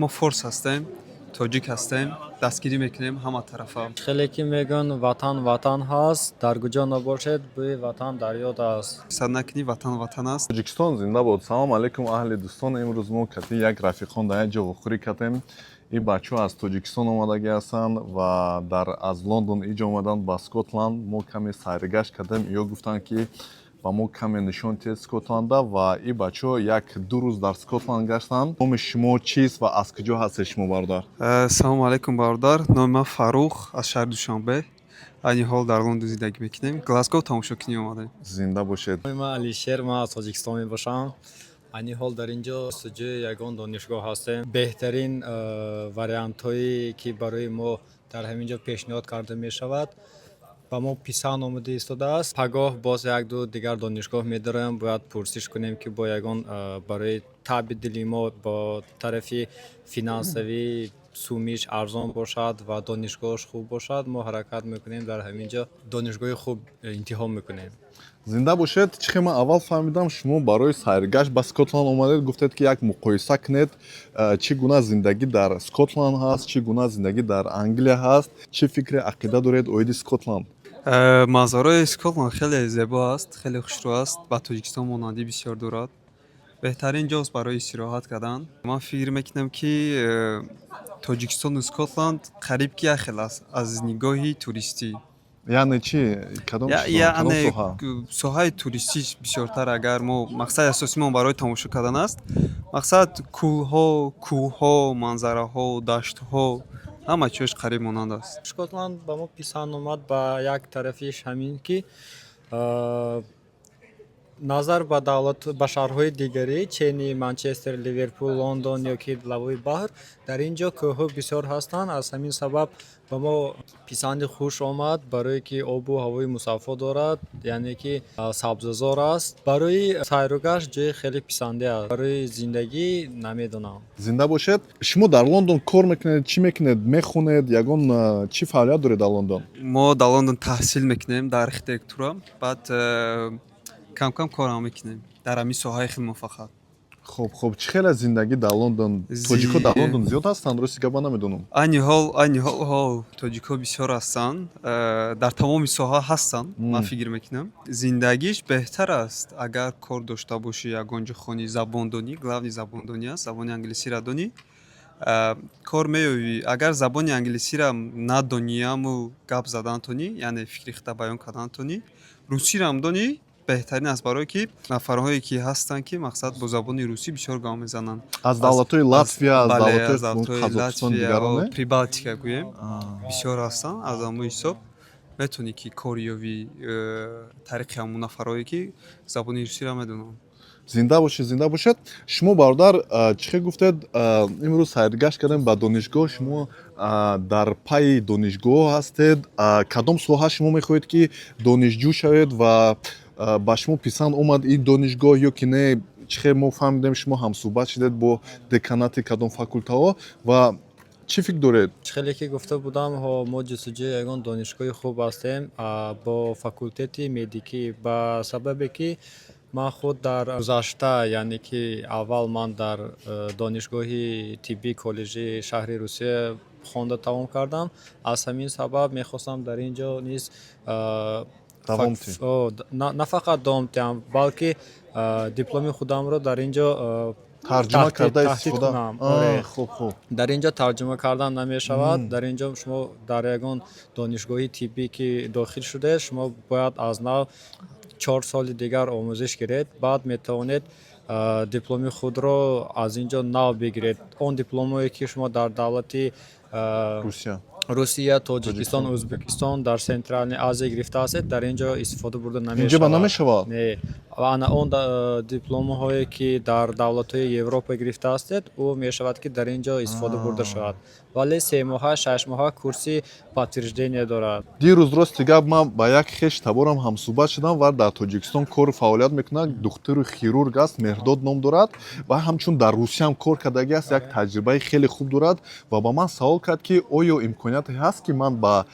ما فورس هستیم، توجیک هستیم، دستگیری میکنیم همه طرفا. خیلی که میگن وطن هست، در کجا نباشد بوی وطن در یاد است. صد نکنی وطن است. Тоҷикистон зинда бод. Салом алейкум аҳли дӯстон. Имрӯз мо кати як рафиқон дар як ҷо вохӯрӣ кардем. Ин бачаҳо аз Тоҷикистон омадаги ҳастанд ва аз Лондон инҷо омаданд ба Скотланд. Мо каме сайргашт кардем. Ё гуфтанд ки ба мо каме нишон тиҳед Скотланда ва ин бачаҳо як ду рӯз дар Скотланд гаштанд. Номи шумо чист ва аз куҷо ҳастед шумо бародар? салом алейкум бародар, номи ман Фарух аз шаҳри Душанбе. айни ҳол дар Лондон зиндагӣ мекунем. Глазго тамошокунӣ омадем. Зинда бошед. номи ман Алишер, ман аз Тоҷикистон мебошам. айни ҳол дар инҷо суҷӯи ягон донишгоҳ ҳастем. беҳтарин вариантҳое ки барои мо дар ҳамин ҷо пешниҳод карда мешавад ба мо писанд омада истодааст. пагоҳ боз як-ду дигар донишгоҳ медорем. бояд пурсиш кунем ки бо ягон барои таби дили мо бо тарафи финансавӣ сумиш арзон бошад ва донишгоҳаш хуб бошад, мо ҳаракат мекунем дар ҳамин ҷо донишгоҳи хуб интихоб мекунем. Зинда бошед. Чӣ ман аввал фаҳмидам шумо барои сайргашт ба Скотланд омадед. Гуфтед ки як муқоиса кунед чӣ гуна зиндагӣ дар Скотланд ҳаст, чӣ гуна зиндагӣ дар Англия ҳаст, чӣ фикри ақида доред оиди Скотланд? манзараи Скотланд хеле зебо аст, хеле хушрӯ аст, ба Тоҷикистон монандӣ бисёр дорад. беҳтарин ҷост барои истироҳат кардан. ман фикр мекунам ки Тоҷикистону Скотланд қариб ки як хел аст аз нигоҳи туристӣ. Яъне чӣ? Кадом яъне соҳа? соҳаи туристӣ бисёртар. агар мо мақсади асосимон барои тамошо кардан аст, мақсад кӯҳҳо, манзараҳо, даштҳо, ҳама чиёш қариб монанд аст. Шотланд ба мо писанд омад ба як тарафиш ҳамин ки назар ба ба шаҳрҳои дигарӣ чени Манчестер, Ливерпул, Лондон ё ки лавои баҳр, дар ин ҷо кӯҳҳо бисёр ҳастанд. аз ҳамин сабаб ба мо писанди хуш омад, барое ки обу ҳавои мусаффо дорад, яъне ки сабзазор аст. барои сайру гашт ҷойи хеле писанде аст. барои зиндагӣ намедонам. Зинда бошед. Шумо дар Лондон кор мекунед, чӣ мекунед? Мехонед? Ягон чӣ фаъолият доред дар Лондон? мо дар Лондон таҳсил мекунем дар архитектура, баъд кам корам мекунем дар ҳамин соҳаи хидмат фақат. Хоб, чӣ хел аз зиндагӣ дар Лондон? Тоҷикҳо дар Лондон зиёд ҳастанд? Рости габа намедонам. айни ҳол тоҷикҳо бисёр ҳастанд, дар тамоми соҳа ҳастанд. ман фикр мекунам зиндагиш беҳтар аст агар кор дошта бошӣ, ягон ҷо хони забондонӣ, главни забондонӣ аст, забони англисиро донӣ, кор меёвӣ. агар забони англисиро надонияму гап задан тонӣ, яъне фикри хита баён кардан тонӣ, русиро ҳам донӣ, беҳтарин аст, барое ки нафарҳое ки ҳастанд ки мақсад бо забони русӣ бисёр гап мезананд. Аз давлатҳои Латвия, аз давлатҳои давлатҳои Қазоқистон Латвия, дигарон не? Прибалтика гӯем, бисёр ҳастанд. аз ҳамон ҳисоб метавонӣ ки кор ёвӣ тариқи ҳамон нафарҳое ки забони русиро медонанд. Зинда бошед. Шумо бародар чӣ хел гуфтед имрӯз сайргашт кардем ба донишгоҳ. Шумо дар пайи донишгоҳ ҳастед. Кадом соҳа шумо мехоҳед ки донишҷӯ шавед ва ба шумо писанд омад ин донишгоҳ ё ки не? Чӣ хел мо фаҳмидем шумо ҳамсуҳбат шудед бо деканати кадом факултаҳо ва чӣ фикр доред? хеле ки гуфта будам, мо ҷустуҷӯи ягон донишгоҳи хуб ҳастем бо факултети медикӣ, ба сабабе ки ман худ дар гузашта, яъне ки аввал ман дар донишгоҳи тиббии коллеҷи шаҳри Русия хонда тамом кардам. аз ҳамин сабаб мехостам дар ин ҷо низ на фақат давом диҳам, балки дипломи худамро дар ин ҷо тарҷума карда таҳқиқ истифода. кунам. Хуб. дар ин ҷо тарҷума кардан намешавад. дар ин ҷо шумо дар ягон донишгоҳи тиббӣ ки дохил шудед, шумо бояд аз нав 4 соли дигар омӯзиш гиред, баъд метавонед дипломи худро аз ин ҷо нав бигиред. он дипломое ки шумо дар давлати Русия, Тоҷикистон, Ӯзбекистон, дар Централни Азия гирифта ҳастед, дар ин ҷо истифода бурда Инҷо ба намешавад? Не. ана он дипломҳое ки дар давлатҳои Европа гирифта ҳастед, ӯ мешавад ки дар ин ҷо истифода бурда шавад. вале 3 моҳа, 6 моҳа курси подтверждение дорад. Дирӯз рости гап ман ба як хеш таборам ҳамсуҳбат шудам ва дар Тоҷикистон кору фаъолият мекунад. духтари хирург аст, Меҳрдод ном дорад ва ҳамчун дар Русия ҳам кор кардагӣ аст. як таҷрибаи хеле хуб дорад ва ба ман савол кард ки оё имконияте ҳаст ки ман ба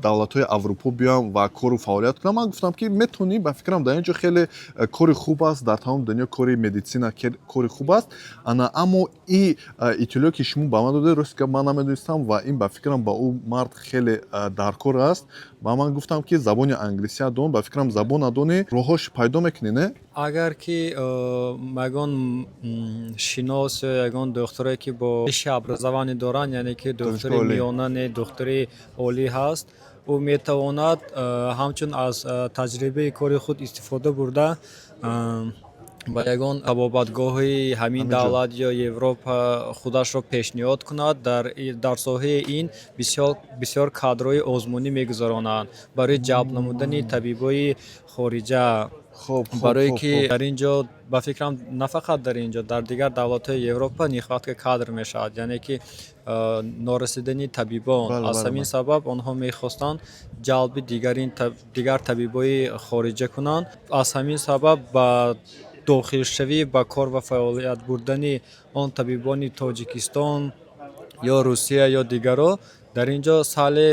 давлатҳои Аврупо биём ва кору фаъолият кунам. Ман гуфтам ки метавонӣ, ба фикрам дар ин ҷо хеле кори хуб аст, дар тамоми дунё кори медитсина кори хуб аст. Аммо ин иттилоъе ки шумо ба ман додед рост гап ман намедонистам ва ин ба фикрам ба ӯ мард хеле даркор аст. Ба ман гуфтам ки забони англисия дон, ба фикрам забон надони роҳҳош пайдо мекунӣ, не? агар ки ягон шинос ё ягон духтуре ки бо висшее образование доранд, яъне ки духтури олӣ. миёна не духтури олӣ ҳаст, ӯ метавонад ҳамчун аз таҷрибаи кори худ истифода бурда ба ягон табобатгоҳи ҳамин Ҳамин ҷо. давлат ё Европа худашро пешниҳод кунад. Дар соҳаи ин бисёр кадрҳои озмунӣ мегузаронанд барои ҷалб намудани табибои хориҷа. Хоб, барое ки дар ин ҷо ба фикрам на фақат дар ин ҷо, дар дигар давлатҳои Европа нехватка кадр мешавад, яъне ки норасидани табибон. Аз ҳамин сабаб онҳо мехостанд ҷалби дигар табибои хориҷа кунанд. Аз ҳамин сабаб ба дохилшавӣ ба кор ва фаъолият бурдани он табибони Тоҷикистон ё Русия ё дигаро дар ин ҷо саҳли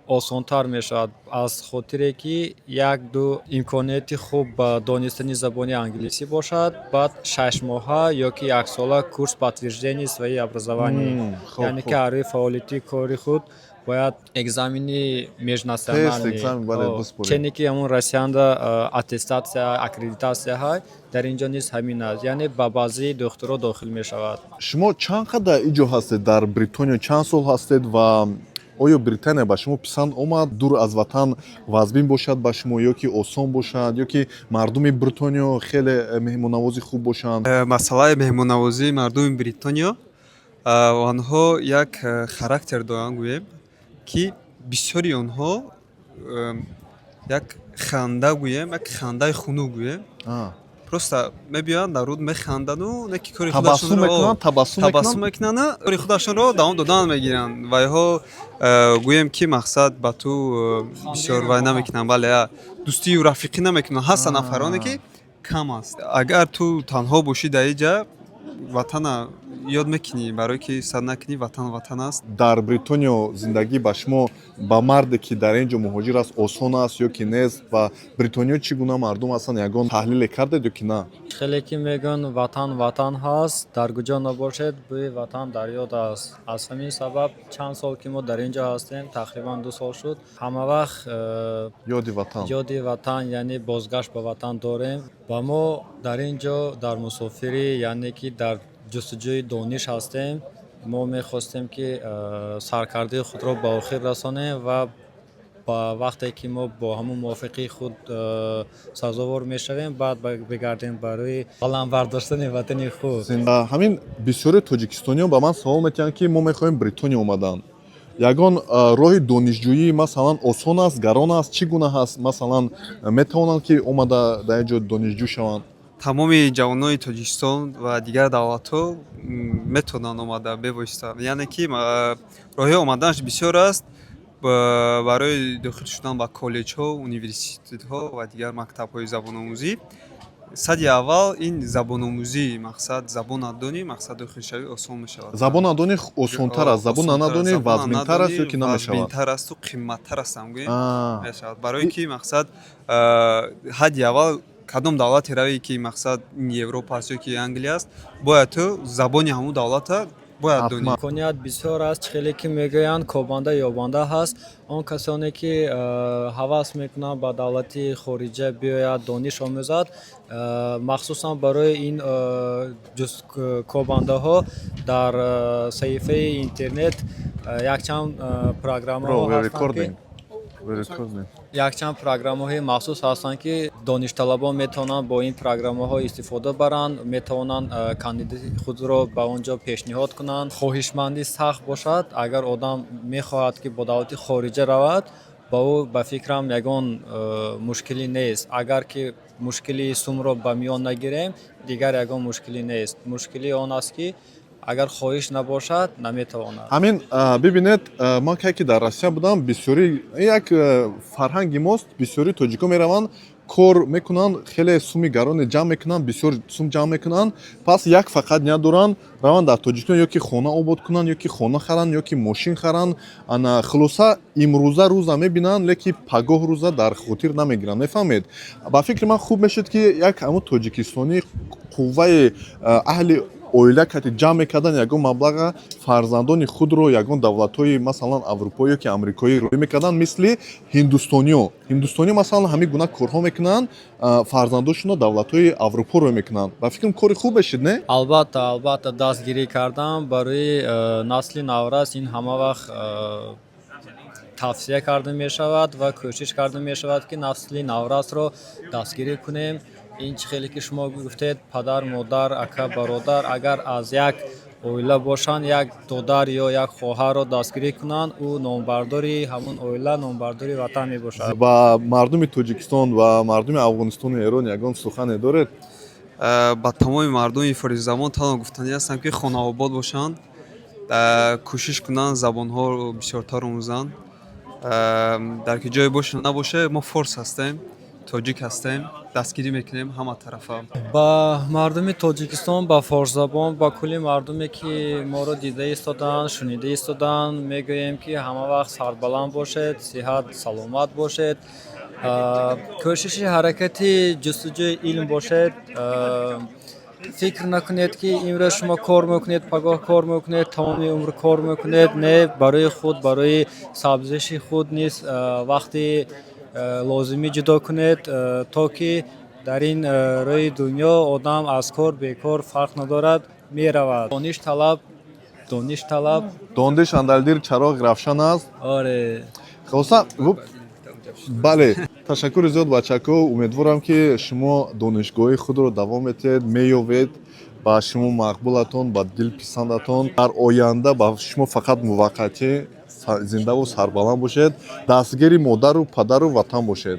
осонтар мешавад, аз хотире ки як-ду имконияти хуб ба донистани забони англисӣ бошад, баъд 6 моҳа ё ки яксола курс подтверждении свои образование. Яъне ки ҳар рӯи фаъолияти кори худ бояд экзамени межнациональный, Тест, экзамен бояд бисполӣ. чене ки ҳамон россияанда аттестатсия, аккредитатсия ҳай, дар ин ҷо низ ҳамин аст, яъне ба баъзии духтуро дохил мешавад. Шумо чанд қадар иҷо ҳастед дар Бритония? Чанд сол ҳастед ва оё Британия ба шумо писанд омад дур аз ватан вазбин бошад ба шумо, ё ки осон бошад, ё ки мардуми Бритониё хеле меҳмоннавози хуб бошанд? масъалаи меҳмоннавозии мардуми Бритониё, онҳо як характер доранд, гӯем ки бисёри онҳо як ханда гӯем, як хандаи хунук гӯем, просто мебиёянд дар руд механдану не ки кори табассум мекунанд, кори худашонро давом додан мегиранд ва ёҳо гӯем ки мақсад ба ту бисёр вай намекунанд, бале дӯстию рафиқӣ намекунанд. Ҳастанд нафароне ки кам аст. Агар ту танҳо бошӣ дар ин ҷа, ватана ёд мекунӣ, барое ки сад накунӣ ватан аст. Дар Бритониё зиндагӣ ба шумо ба марде ки дар ин ҷо муҳоҷир аст осон аст ё ки нест? Ва Бритониё чӣ гуна мардум ҳастанд? Ягон таҳлиле кардед ё ки на? хеле ки мегӯянд ватан ҳаст, дар куҷо набошед бӯи ватан дар ёд аст. Аз ҳамин сабаб чанд сол ки мо дар ин ҷо ҳастем, тақрибан 2 сол шуд, ҳама вақт ёди ватан, яъне бозгашт ба ватан дорем. Ва мо дар ин ҷо дар мусофирӣ, яъне ки дар ҷустуҷӯи дониш ҳастем. Мо мехостем ки саркардии худро ба охир расонем ва ба вақте ки мо бо ҳамон мувофиқии худ сазовор мешавем, баъд бигардем барои қалам бардоштани ватани худ. Ҳамин бисёри тоҷикистониён ба ман савол мекунанд ки мо мехоҳем Бритония омадан. Ягон роҳи донишҷӯӣ масалан осон аст, гарон аст, чӣ гуна ҳаст? Масалан метавонанд ки омада дар ин ҷо донишҷӯ шаванд? Тамоми ҷавонони Тоҷикистон ва дигар давлатҳо метавонанд омада бевосита, яъне ки роҳи омаданаш бисёр аст. Барои дохил шудан ба коллеҷҳо, университетҳо ва дигар мактабҳои забономӯзӣ, сади аввал ин забономӯзӣ, мақсад забон надонӣ, мақсад дохилшавӣ осон мешавад. Забон надонӣ осонтар аст, забон нанадонӣ вазминтар аст ё ки намешавад? Вазминтар асту қимматтар аст ҳам гӯем мешавад. Барое ки мақсад ҳадди аввал кадом давлате равӣ ки мақсад Европа аст ё ки Англия аст, бояд ту забони ҳамун давлата бояд донӣ. имконият бисёр аст, хеле ки мегӯянд кобанда ёбанда ҳаст. Он касоне ки ҳавас мекунанд ба давлати хориҷа биёяд дониш омӯзад, махсусан барои ин кобандаҳо дар саҳифаи интернет якчанд программаҳо ҳастанд ки якчанд программаҳои махсус ҳастанд ки доништалабон метавонанд бо ин программаҳо истифода баранд, метавонанд кандидати худро ба он ҷо пешниҳод кунанд. хоҳишмандӣ сахт бошад, агар одам мехоҳад ки бо давлати хориҷа равад, ба ӯ ба фикрам ягон мушкилӣ нест. Агар ки мушкили сумро ба миён нагирем, дигар ягон мушкилӣ нест. Мушкили он аст ки агар хоҳиш набошад, наметавонад. Ҳамин бибинед, ман кае ки дар Россия будам, бисёри як фарҳанги мост, бисёри тоҷико мераванд кор мекунанд, хеле суми гароне ҷамъ мекунанд, бисёр сум ҷамъ мекунанд. Пас як фақат ният доранд раванд дар Тоҷикистон ё ки хона обод кунанд, ё ки хона харанд, ё ки мошин харанд. Ана хулоса имрӯза рӯза мебинанд, леки пагоҳ рӯза дар хотир намегиранд. Мефаҳмед? Ба фикри ман хуб мешуд ки як ҳамун тоҷикистонӣ қувваи аҳли оила кати ҷамъ мекардан, ягон маблаға фарзандони худро ягон давлатҳои масалан аврупоӣ ё ки амрикоӣ роҳӣ мекарданд, мисли ҳиндустониё. Ҳиндустониё масалан ҳамин гуна корҳо мекунанд, фарзандошонро давлатҳои аврупо роҳӣ мекунанд. Ба фикрам кори хубе шуд, не? албатта дастгирӣ кардан барои насли наврас ин ҳама вақт тавсия карда мешавад ва кӯшиш карда мешавад ки насли наврасро дастгирӣ кунем. ин чӣ хеле ки шумо гуфтед, падар модар ака бародар агар аз як оила бошанд, як додар ё як хоҳарро дастгирӣ кунанд, ӯ номбардори ҳамун оила, номбардори ватан мебошад. Ба мардуми Тоҷикистон ва мардуми Афғонистону Эрон ягон сухане доред? ба тамоми мардуми форизамон танҳо гуфтанӣ ҳастам ки хонаобод бошанд, кӯшиш кунанд забонҳоро бисёртар омӯзанд. дар ки ҷое боша набоша, мо форс ҳастем, тоҷик ҳастем, дастгирӣ мекунем ҳама тарафа. ба мардуми Тоҷикистон, ба форсзабон, ба кулли мардуме ки моро дида истоданд, шунида истоданд, мегӯем ки ҳама вақт сарбаланд бошед, сиҳат саломат бошед, кӯшиши ҳаракати ҷустуҷӯи илм бошед. фикр накунед ки имрӯз шумо кор мекунед, пагоҳ кор мекунед, тамоми умр кор мекунед. Не, барои худ, барои сабзиши худ низ вақти лозимӣ ҷудо кунед, то ки дар ин рӯи дунё одам аз кор бекор фарқ надорад, меравад. Дониш талаб. Дондеш андар дил чароғ равшан аст. Оре. Хулоса, бале, ташаккури зиёд бачаҳко. Умедворам ки шумо донишгоҳи худро давом метиҳед, меёвед, ба шумо мақбулатон, ба дилписандатон. Дар оянда ба шумо фақат муваққатӣ зиндаву сарбаланд бошед, дастгири модару падару ватан бошед.